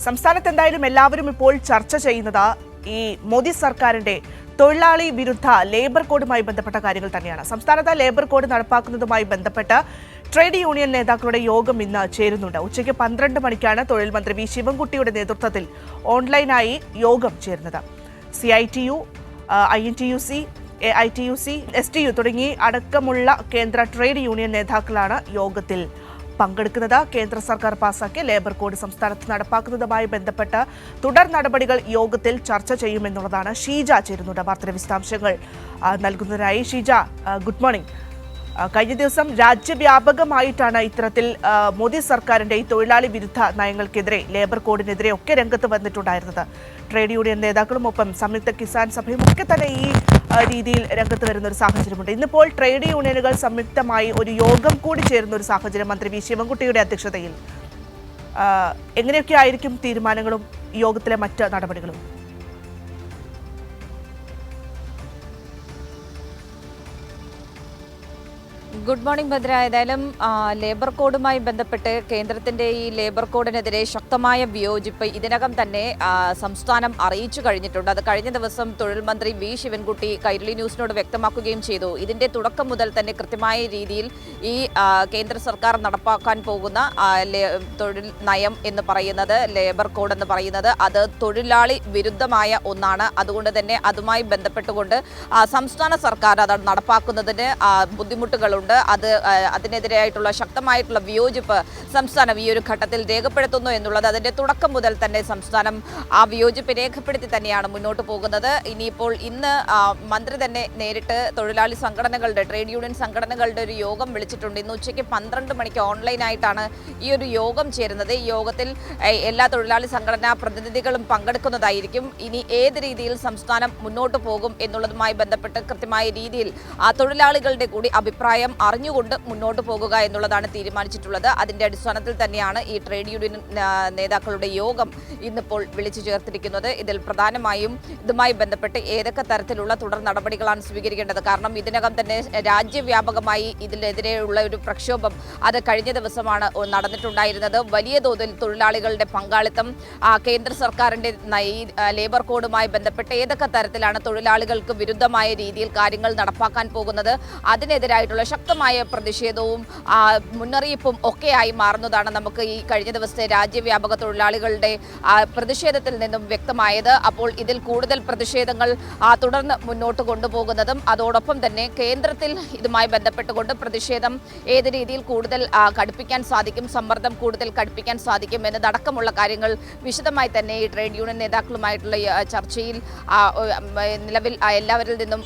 സംസ്ഥാനത്ത് എന്തായാലും എല്ലാവരും ഇപ്പോൾ ചർച്ച ചെയ്യുന്നത് ഈ മോദി സർക്കാരിന്റെ തൊഴിലാളി വിരുദ്ധ ലേബർ കോഡുമായി ബന്ധപ്പെട്ട കാര്യങ്ങൾ തന്നെയാണ്. സംസ്ഥാനത്ത് ലേബർ കോഡ് നടപ്പാക്കുന്നതുമായി ബന്ധപ്പെട്ട് ട്രേഡ് യൂണിയൻ നേതാക്കളുടെ യോഗം ഇന്ന് ചേരുന്നുണ്ട്. ഉച്ചയ്ക്ക് 12 മണിക്കാണ് തൊഴിൽ മന്ത്രി വി ശിവൻകുട്ടിയുടെ നേതൃത്വത്തിൽ ഓൺലൈനായി യോഗം ചേരുന്നത്. CITU, INTUC, AITUC, STU തുടങ്ങി അടക്കമുള്ള കേന്ദ്ര ട്രേഡ് യൂണിയൻ നേതാക്കളാണ് യോഗത്തിൽ പങ്കെടുക്കുന്നത്. കേന്ദ്ര സർക്കാർ പാസാക്കിയ ലേബർ കോഡ് സംസ്ഥാനത്ത് നടപ്പാക്കുന്നതുമായി ബന്ധപ്പെട്ട് തുടർ നടപടികൾ യോഗത്തിൽ ചർച്ച ചെയ്യുമെന്നുള്ളതാണ്. ഷീജ ചേരുന്നുണ്ട് വാർത്തയുടെ വിശദാംശങ്ങൾ നൽകുന്നതിനായി. Sheeja, good morning. കഴിഞ്ഞ ദിവസം രാജ്യവ്യാപകമായിട്ടാണ് ഇത്തരത്തിൽ മോദി സർക്കാരിന്റെ ഈ തൊഴിലാളി വിരുദ്ധ നയങ്ങൾക്കെതിരെ, ലേബർ കോഡിനെതിരെ ഒക്കെ രംഗത്ത് വന്നിട്ടുണ്ടായിരുന്നത്. ട്രേഡ് യൂണിയൻ നേതാക്കളും ഒപ്പം സംയുക്ത കിസാൻ സഭയും ഒക്കെ തന്നെ ഈ രീതിയിൽ രംഗത്ത് വരുന്ന ഒരു സാഹചര്യമുണ്ട്. ഇന്നിപ്പോൾ ട്രേഡ് യൂണിയനുകൾ സംയുക്തമായി ഒരു യോഗം കൂടി ചേരുന്ന ഒരു സാഹചര്യം മന്ത്രി വി ശിവൻകുട്ടിയുടെ അധ്യക്ഷതയിൽ. എങ്ങനെയൊക്കെ ആയിരിക്കും തീരുമാനങ്ങളും യോഗത്തിലെ മറ്റ് നടപടികളും? Good morning Bhadra. ഏതായാലും ലേബർ കോഡുമായി ബന്ധപ്പെട്ട് കേന്ദ്രത്തിന്റെ ഈ ലേബർ കോഡിനെതിരെ ശക്തമായ വിയോജിപ്പ് ഇതിനകം തന്നെ സംസ്ഥാനം അറിയിച്ചു കഴിഞ്ഞിട്ടുണ്ട്. അത് കഴിഞ്ഞ ദിവസം തൊഴിൽ മന്ത്രി വി ശിവൻകുട്ടി കൈരളി ന്യൂസിനോട് വ്യക്തമാക്കുകയും ചെയ്തു. ഇതിന്റെ തുടക്കം മുതൽ തന്നെ കൃത്യമായ രീതിയിൽ ഈ കേന്ദ്ര സർക്കാർ നടപ്പാക്കാൻ പോകുന്ന തൊഴിൽ നയം എന്ന് പറയുന്നത്, ലേബർ കോഡ് എന്ന് പറയുന്നത്, അത് തൊഴിലാളി വിരുദ്ധമായ ഒന്നാണ്. അതുകൊണ്ട് തന്നെ അതുമായി ബന്ധപ്പെട്ടുകൊണ്ട് സംസ്ഥാന സർക്കാർ അത് നടപ്പാക്കുന്നതിന് ബുദ്ധിമുട്ടുകളുണ്ട്. അതിനെതിരായിട്ടുള്ള ശക്തമായിട്ടുള്ള വിയോജിപ്പ് സംസ്ഥാനം ഈ ഒരു ഘട്ടത്തിൽ രേഖപ്പെടുത്തുന്നു എന്നുള്ളത് അതിന്റെ തുടക്കം മുതൽ തന്നെ സംസ്ഥാനം ആ വിയോജിപ്പ് രേഖപ്പെടുത്തി തന്നെയാണ് മുന്നോട്ട് പോകുന്നത്. ഇനിയിപ്പോൾ ഇന്ന് മന്ത്രി തന്നെ നേരിട്ട് തൊഴിലാളി സംഘടനകളുടെ, ട്രേഡ് യൂണിയൻ സംഘടനകളുടെ ഒരു യോഗം വിളിച്ചിട്ടുണ്ട്. ഇന്ന് ഉച്ചയ്ക്ക് 12 മണിക്ക് ഓൺലൈനായിട്ടാണ് ഈ ഒരു യോഗം ചേരുന്നത്. ഈ യോഗത്തിൽ എല്ലാ തൊഴിലാളി സംഘടനാ പ്രതിനിധികളും പങ്കെടുക്കുന്നതായിരിക്കും. ഇനി ഏത് രീതിയിൽ സംസ്ഥാനം മുന്നോട്ട് പോകും എന്നുള്ളതുമായി ബന്ധപ്പെട്ട് കൃത്യമായ രീതിയിൽ ആ തൊഴിലാളികളുടെ കൂടി അഭിപ്രായം അറിഞ്ഞുകൊണ്ട് മുന്നോട്ട് പോകുക എന്നുള്ളതാണ് തീരുമാനിച്ചിട്ടുള്ളത്. അതിന്റെ അടിസ്ഥാനത്തിൽ തന്നെയാണ് ഈ ട്രേഡ് യൂണിയൻ നേതാക്കളുടെ യോഗം ഇന്നിപ്പോൾ വിളിച്ചു ചേർത്തിരിക്കുന്നത്. ഇതിൽ പ്രധാനമായും ഇതുമായി ബന്ധപ്പെട്ട് ഏതൊക്കെ തരത്തിലുള്ള തുടർ നടപടികളാണ് സ്വീകരിക്കേണ്ടത്? കാരണം ഇതിനകം തന്നെ രാജ്യവ്യാപകമായി ഇതിനെതിരെയുള്ള ഒരു പ്രക്ഷോഭം അത് കഴിഞ്ഞ ദിവസമാണ് നടന്നിട്ടുണ്ടായിരുന്നത്. വലിയ തോതിൽ തൊഴിലാളികളുടെ പങ്കാളിത്തം, കേന്ദ്ര സർക്കാരിന്റെ ലേബർ കോഡുമായി ബന്ധപ്പെട്ട് ഏതൊക്കെ തരത്തിലാണ് തൊഴിലാളികൾക്ക് വിരുദ്ധമായ രീതിയിൽ കാര്യങ്ങൾ നടപ്പാക്കാൻ പോകുന്നത്, അതിനെതിരായിട്ടുള്ള ശക്തമായ പ്രതിഷേധവും മുന്നറിയിപ്പും ഒക്കെയായി മാറുന്നതാണ് നമുക്ക് ഈ കഴിഞ്ഞ ദിവസത്തെ രാജ്യവ്യാപക തൊഴിലാളികളുടെ പ്രതിഷേധത്തിൽ നിന്നും വ്യക്തമായത്. അപ്പോൾ ഇതിൽ കൂടുതൽ പ്രതിഷേധങ്ങൾ തുടർന്ന് മുന്നോട്ട് കൊണ്ടുപോകുന്നതും അതോടൊപ്പം തന്നെ കേന്ദ്രത്തിൽ ഇതുമായി ബന്ധപ്പെട്ടുകൊണ്ട് പ്രതിഷേധം ഏത് രീതിയിൽ കൂടുതൽ കടുപ്പിക്കാൻ സാധിക്കും, സമ്മർദ്ദം കൂടുതൽ കടുപ്പിക്കാൻ സാധിക്കും എന്നതടക്കമുള്ള കാര്യങ്ങൾ വിശദമായി തന്നെ ഈ ട്രേഡ് യൂണിയൻ നേതാക്കളുമായിട്ടുള്ള ചർച്ചയിൽ നിലവിൽ എല്ലാവരിൽ നിന്നും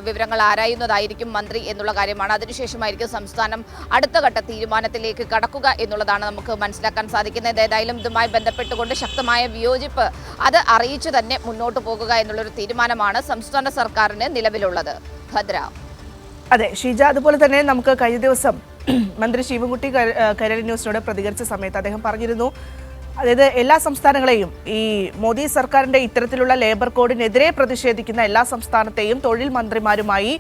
വിവരങ്ങൾ ആരായുന്നതായിരിക്കും മന്ത്രി എന്നുള്ള കാര്യമാണ്. അതിനുശേഷമായിരിക്കും സംസ്ഥാനം അടുത്ത ഘട്ട തീരുമാനത്തിലേക്ക് കടക്കുക എന്നുള്ളതാണ് നമുക്ക് മനസ്സിലാക്കാൻ സാധിക്കുന്നത്. ഏതായാലും ഇതുമായി ബന്ധപ്പെട്ടുകൊണ്ട് ശക്തമായ വിയോജിപ്പ് അത് അറിയിച്ചു തന്നെ മുന്നോട്ട് പോകുക എന്നുള്ളൊരു തീരുമാനമാണ് സംസ്ഥാന സർക്കാരിന് നിലവിലുള്ളത്. ഭദ്ര. അതെ ഷീജ, അതുപോലെ തന്നെ നമുക്ക് കഴിഞ്ഞ ദിവസം മന്ത്രി ശിവൻകുട്ടി കൈരളി ന്യൂസിനോട് പ്രതികരിച്ച സമയത്ത് അദ്ദേഹം പറഞ്ഞിരുന്നു, അതായത് എല്ലാ സംസ്ഥാനങ്ങളെയും, ഈ മോദി സർക്കാരിന്റെ ഇത്തരത്തിലുള്ള ലേബർ കോഡിനെതിരെ പ്രതിഷേധിക്കുന്ന എല്ലാ സംസ്ഥാനത്തെയും തൊഴിൽ മന്ത്രിമാരുമായി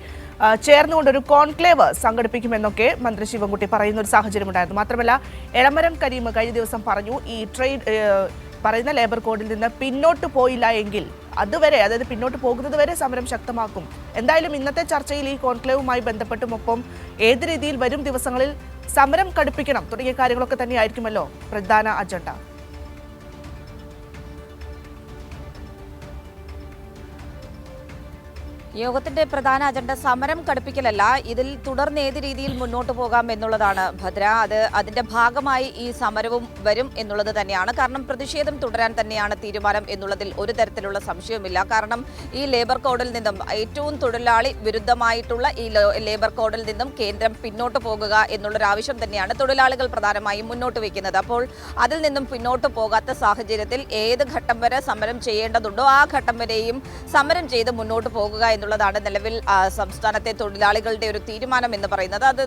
ചേർന്നുകൊണ്ടൊരു കോൺക്ലേവ് സംഘടിപ്പിക്കുമെന്നൊക്കെ മന്ത്രി ശിവൻകുട്ടി പറയുന്ന ഒരു സാഹചര്യമുണ്ടായിരുന്നു. മാത്രമല്ല എളമരം കരീം കഴിഞ്ഞ ദിവസം പറഞ്ഞു, ഈ പറയുന്ന ലേബർ കോഡിൽ നിന്ന് പിന്നോട്ട് പോയില്ല എങ്കിൽ അതുവരെ, അതായത് പിന്നോട്ട് പോകുന്നത് വരെ സമരം ശക്തമാക്കും. എന്തായാലും ഇന്നത്തെ ചർച്ചയിൽ ഈ കോൺക്ലേവുമായി ബന്ധപ്പെട്ടും ഒപ്പം ഏത് രീതിയിൽ വരും ദിവസങ്ങളിൽ സമരം കടുപ്പിക്കണം തുടങ്ങിയ കാര്യങ്ങളൊക്കെ തന്നെയായിരിക്കുമല്ലോ പ്രധാന അജണ്ട. യോഗത്തിന്റെ പ്രധാന അജണ്ട സമരം കടുപ്പിക്കലല്ല, ഇതിൽ തുടർന്ന് ഏത് രീതിയിൽ മുന്നോട്ട് പോകാം എന്നുള്ളതാണ് ഭദ്ര. അതിന്റെ ഭാഗമായി ഈ സമരവും വരും എന്നുള്ളത് തന്നെയാണ്. കാരണം പ്രതിഷേധം തുടരാൻ തന്നെയാണ് തീരുമാനം എന്നുള്ളതിൽ ഒരു തരത്തിലുള്ള സംശയവുമില്ല. കാരണം ഈ ലേബർ കോഡിൽ നിന്നും, ഏറ്റവും തൊഴിലാളി വിരുദ്ധമായിട്ടുള്ള ഈ ലേബർ കോഡിൽ നിന്നും കേന്ദ്രം പിന്നോട്ട് പോകുക എന്നുള്ളൊരു ആവശ്യം തന്നെയാണ് തൊഴിലാളികൾ പ്രധാനമായും മുന്നോട്ട് വയ്ക്കുന്നത്. അപ്പോൾ അതിൽ നിന്നും പിന്നോട്ട് പോകാത്ത സാഹചര്യത്തിൽ ഏത് ഘട്ടം വരെ സമരം ചെയ്യേണ്ടതുണ്ടോ ആ ഘട്ടം വരെയും സമരം ചെയ്ത് മുന്നോട്ട് പോകുക എന്നുള്ളതാണ് നിലവിൽ സംസ്ഥാനത്തെ തൊഴിലാളികളുടെ ഒരു തീരുമാനം എന്ന് പറയുന്നത്. അത്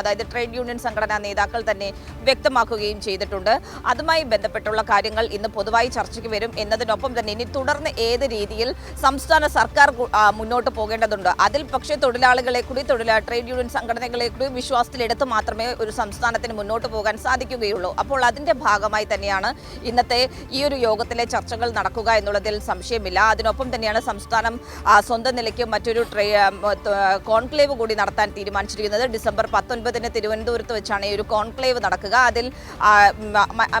അതായത് ട്രേഡ് യൂണിയൻ സംഘടനാ നേതാക്കൾ തന്നെ വ്യക്തമാക്കുകയും ചെയ്തിട്ടുണ്ട്. അതുമായി ബന്ധപ്പെട്ടുള്ള കാര്യങ്ങൾ ഇന്ന് പൊതുവായി ചർച്ചയ്ക്ക് വരും എന്നതിനൊപ്പം തന്നെ ഇനി തുടർന്ന് ഏത് രീതിയിൽ സംസ്ഥാന സർക്കാർ മുന്നോട്ട് പോകേണ്ടതുണ്ട്. അതിൽ പക്ഷേ തൊഴിലാളികളെ കൂടി ട്രേഡ് യൂണിയൻ സംഘടനകളെ കൂടി വിശ്വാസത്തിലെടുത്ത് മാത്രമേ ഒരു സംസ്ഥാനത്തിന് മുന്നോട്ട് പോകാൻ സാധിക്കുകയുള്ളൂ. അപ്പോൾ അതിന്റെ ഭാഗമായി തന്നെയാണ് ഇന്നത്തെ ഈ ഒരു യോഗത്തിലെ ചർച്ചകൾ നടക്കുക എന്നുള്ളതിൽ സംശയമില്ല. അതിനൊപ്പം തന്നെയാണ് സംസ്ഥാനം സ്വന്തം നിലയ്ക്ക് മറ്റൊരു കോൺക്ലേവ് കൂടി നടത്താൻ തീരുമാനിച്ചിരിക്കുന്നത്. ഡിസംബർ 19 തിരുവനന്തപുരത്ത് വെച്ചാണ് ഈ ഒരു കോൺക്ലേവ് നടക്കുക. അതിൽ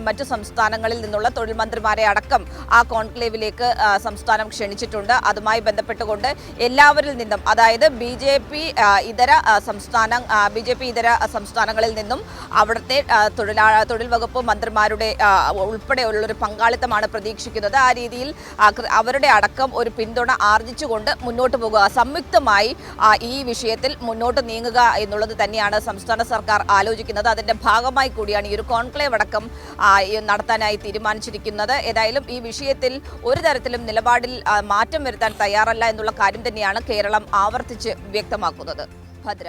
മറ്റു സംസ്ഥാനങ്ങളിൽ നിന്നുള്ള തൊഴിൽ മന്ത്രിമാരെ അടക്കം ആ കോൺക്ലേവിലേക്ക് സംസ്ഥാനം ക്ഷണിച്ചിട്ടുണ്ട്. അതുമായി ബന്ധപ്പെട്ടുകൊണ്ട് എല്ലാവരിൽ നിന്നും, അതായത് BJP ഇതര സംസ്ഥാനങ്ങളിൽ നിന്നും അവിടുത്തെ തൊഴിൽ വകുപ്പ് മന്ത്രിമാരുടെ ഉൾപ്പെടെയുള്ളൊരു പങ്കാളിത്തമാണ് പ്രതീക്ഷിക്കുന്നത്. ആ രീതിയിൽ അവരുടെ അടക്കം ഒരു പിന്തുണ ആർജിച്ചുകൊണ്ട് മുന്നോട്ട് പോകുക, സംയുക്തമായി ഈ വിഷയത്തിൽ മുന്നോട്ട് നീങ്ങുക എന്നുള്ളത് തന്നെയാണ് സംസ്ഥാന സർക്കാർ ആലോചിക്കുന്നത്. അതിന്റെ ഭാഗമായി കൂടിയാണ് ഈ ഒരു കോൺക്ലേവ് അടക്കം നടത്താനായി തീരുമാനിച്ചിരിക്കുന്നത്. ഏതായാലും ഈ വിഷയത്തിൽ ഒരു തരത്തിലും നിലപാടിൽ മാറ്റം വരുത്താൻ തയ്യാറല്ല എന്നുള്ള കാര്യം തന്നെയാണ് കേരളം ആവർത്തിച്ച് വ്യക്തമാക്കുന്നത്. ഭദ്ര.